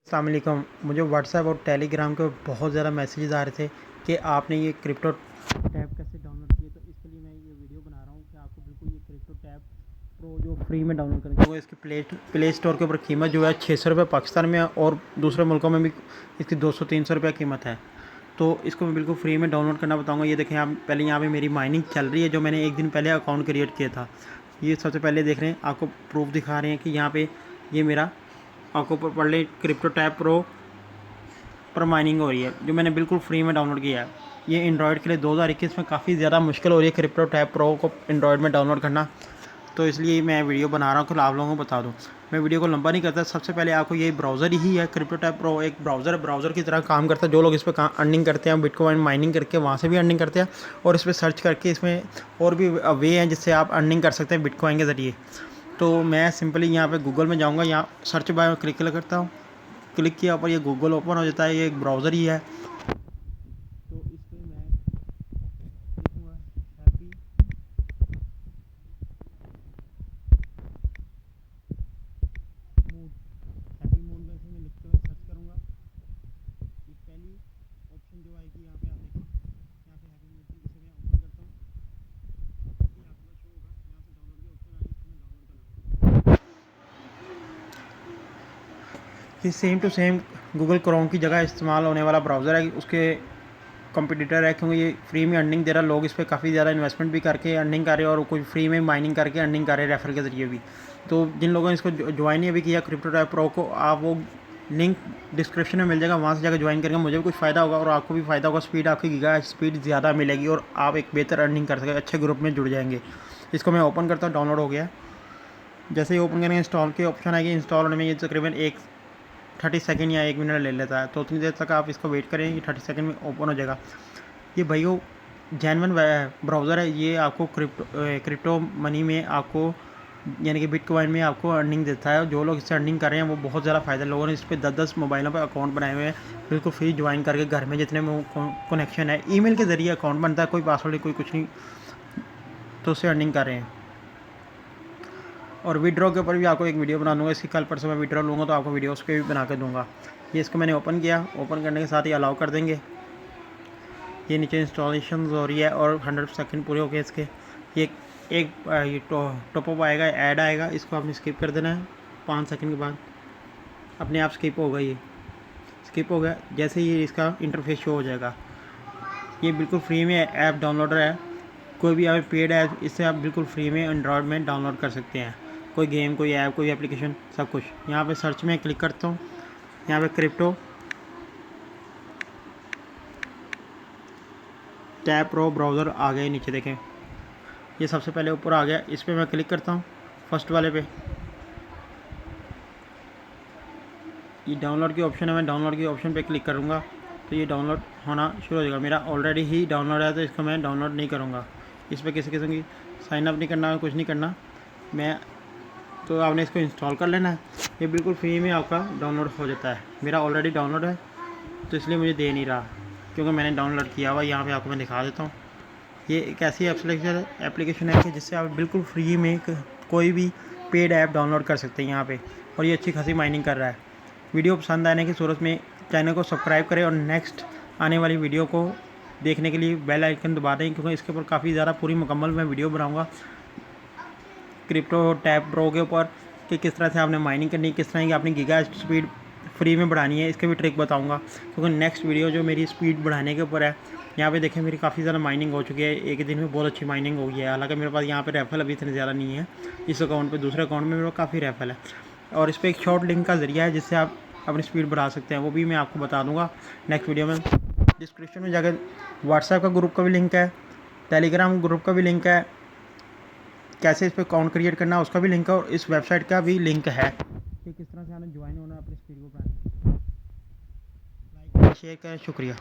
अस्सलाम वालेकुम। मुझे व्हाट्सएप और टेलीग्राम के बहुत ज़्यादा मैसेजेस आ रहे थे कि आपने ये क्रिप्टो टैब कैसे डाउनलोड किए। तो इसके लिए मैं ये वीडियो बना रहा हूँ कि आपको बिल्कुल ये क्रिप्टो टैब प्रो जो फ्री में डाउनलोड करेंगे। तो इसकी प्ले स्टोर के ऊपर कीमत जो है 600 रुपये पाकिस्तान में, और दूसरे मुल्कों में भी इसकी 200-300 रुपये कीमत है। तो इसको मैं बिल्कुल फ्री में डाउनलोड करना बताऊँगा। ये देखें आप, पहले यहाँ पर मेरी माइनिंग चल रही है, जो मैंने एक दिन पहले अकाउंट क्रिएट किया था। ये सबसे पहले देख रहे हैं, आपको प्रूफ दिखा रहे हैं कि यहाँ पर ये मेरा आपको पढ़ ले क्रिप्टो टैब प्रो पर माइनिंग हो रही है, जो मैंने बिल्कुल फ्री में डाउनलोड किया है। ये एंड्रॉयड के लिए 2021 में काफ़ी ज़्यादा मुश्किल हो रही है क्रिप्टो टैब प्रो को एंड्रॉयड में डाउनलोड करना। तो इसलिए मैं वीडियो बना रहा हूँ कि आप लोगों को बता दूँ। मैं वीडियो को लंबा नहीं करता। सबसे पहले आपको ये ब्राउज़र ही है, क्रिप्टो टैब प्रो एक ब्राउज़र की तरह काम करता है। जो लोग इस पर अर्निंग करते हैं, बिटकॉइन माइनिंग करके वहाँ से भी अर्निंग करते हैं, और इस पर सर्च करके इसमें और भी वे हैं जिससे आप अर्निंग कर सकते हैं बिटकॉइन के ज़रिए। तो मैं सिंपली यहाँ पे गूगल में जाऊँगा, यहाँ सर्च बार में क्लिक करता हूँ। क्लिक किया पर ये गूगल ओपन हो जाता है। ये एक ब्राउज़र ही है। तो इस पर मैं लिखूँगा हैप्पी मूड में से मैं लिखते हुए सर्च करूँगा। ये पहली ऑप्शन जो आएगी यहाँ पे आप देखें, यहाँ पे हैप्पी मूड, इसे मैं ओपन करता हूँ। ये आपको शो होगा, यहाँ से डाउनलोड के ऑप्शन आएगी, इसको मैं डाउनलोड कर लूँगा। ये same to same Google Chrome की जगह इस्तेमाल होने वाला ब्राउज़र है, उसके कंपटीटर है, क्योंकि ये फ्री में अर्निंग दे रहा है। लोग इस पर काफ़ी ज़्यादा इन्वेस्टमेंट भी करके अर्निंग कर रहे हैं, और कुछ फ्री में माइनिंग करके अर्निंग कर रहे हैं रेफर के ज़रिए भी। तो जिन लोगों ने इसको ज्वाइन नहीं अभी किया क्रिप्टो टैब प्रो को, आप वो लिंक डिस्क्रिप्शन में मिल जाएगा, वहाँ से जाकर ज्वाइन करेंगे। मुझे भी कुछ फ़ायदा होगा और आपको भी फ़ायदा होगा। स्पीड आपकी गीगा स्पीड ज़्यादा मिलेगी और आप एक बेहतर अर्निंग कर सकें, अच्छे ग्रुप में जुड़ जाएंगे। इसको मैं ओपन करता हूँ, डाउनलोड हो गया। जैसे ही ओपन करेंगे इंस्टॉल की ऑप्शन आएगी। इंस्टॉल होने में ये तकरीबन 30 सेकंड या 1 मिनट ले लेता है। तो उतनी देर तक आप इसको वेट करें, ये 30 सेकंड में ओपन हो जाएगा। ये भाइयों जेन्युइन ब्राउज़र है। ये आपको क्रिप्टो मनी में आपको, यानी कि बिटकॉइन में आपको अर्निंग देता है। जो लोग इससे अर्निंग कर रहे हैं वो बहुत ज़्यादा फ़ायदा। लोगों ने इस पर 10-10 मोबाइलों पर अकाउंट बनाए हुए हैं, बिल्कुल फ्री ज्वाइन करके। घर में जितने कनेक्शन है, ईमेल के ज़रिए अकाउंट बनता है, कोई पासवर्ड कोई कुछ नहीं, तो उससे अर्निंग कर रहे हैं। और विड्रॉ के ऊपर भी आपको एक वीडियो बना दूँगा। इसकी कल परसों मैं विड्रॉ लूँगा तो आपको वीडियो उस पर भी बना के दूँगा। ये इसको मैंने ओपन किया, ओपन करने के साथ ही अलाउ कर देंगे। ये नीचे इंस्टॉलेशन हो रही है और 100 सेकंड पूरे हो गए इसके। ये एक टॉपअप आएगा, ऐड आएगा, इसको आपने स्किप कर देना है। 5 सेकंड के बाद अपने आप स्किप होगा। ये स्किप हो गया। जैसे ही इसका इंटरफेस शो हो जाएगा। ये बिल्कुल फ्री में ऐप डाउनलोडर है। कोई भी आप पेड ऐप, इससे आप बिल्कुल फ्री में एंड्रॉयड में डाउनलोड कर सकते हैं। कोई गेम, कोई ऐप, कोई एप्लीकेशन, सब कुछ। यहाँ पे सर्च में क्लिक करता हूँ, यहाँ पे क्रिप्टो टैब प्रो ब्राउज़र आ गए नीचे देखें। ये सबसे पहले ऊपर आ गया। इस पर मैं क्लिक करता हूँ, फर्स्ट वाले पे। ये डाउनलोड की ऑप्शन है, मैं डाउनलोड की ऑप्शन पे क्लिक करूँगा तो ये डाउनलोड होना शुरू हो जाएगा। मेरा ऑलरेडी ही डाउनलोड है, तो इसको मैं डाउनलोड नहीं करूँगा। इस पर किसी किस्म की साइन अप नहीं करना, कुछ नहीं करना। तो आपने इसको इंस्टॉल कर लेना है। ये बिल्कुल फ्री में आपका डाउनलोड हो जाता है। मेरा ऑलरेडी डाउनलोड है, तो इसलिए मुझे दे नहीं रहा, क्योंकि मैंने डाउनलोड किया हुआ। यहाँ पे आपको मैं दिखा देता हूँ। ये एक ऐसी एप्लीकेशन है कि जिससे आप बिल्कुल फ्री में कोई भी पेड ऐप डाउनलोड कर सकते हैं यहाँ पे, और ये अच्छी खासी माइनिंग कर रहा है। वीडियो पसंद आने की सूरत में चैनल को सब्सक्राइब करें, और नेक्स्ट आने वाली वीडियो को देखने के लिए बेल आइकन दबा दें, क्योंकि इसके ऊपर काफ़ी ज़्यादा पूरी मुकम्मल मैं वीडियो बनाऊँगा क्रिप्टो टैब प्रो के ऊपर, कि किस तरह से आपने माइनिंग करनी है, किस तरह की आपने गीगा स्पीड फ्री में बढ़ानी है। इसके भी ट्रिक बताऊंगा, क्योंकि नेक्स्ट वीडियो जो मेरी स्पीड बढ़ाने के ऊपर है। यहाँ पे देखें मेरी काफ़ी ज़्यादा माइनिंग हो चुकी है, एक दिन में बहुत अच्छी माइनिंग हो गई है। हालांकि मेरे पास यहाँ पे रेफल अभी इतने ज़्यादा नहीं है इस अकाउंट पे, दूसरे अकाउंट में मेरे पास काफ़ी रेफल है। और इस पर एक शॉर्ट लिंक का ज़रिया है जिससे आप अपनी स्पीड बढ़ा सकते हैं, वो भी मैं आपको बता दूँगा नेक्स्ट वीडियो में। डिस्क्रिप्शन में जाकर व्हाट्सएप का ग्रुप का भी लिंक है, टेलीग्राम ग्रुप का भी लिंक है, कैसे इस पर अकाउंट क्रिएट करना उसका भी लिंक है, और इस वेबसाइट का भी लिंक है कि किस तरह से आपने ज्वाइन होना, अपनी स्पीड को बढ़ाना। लाइक शेयर करें, शुक्रिया।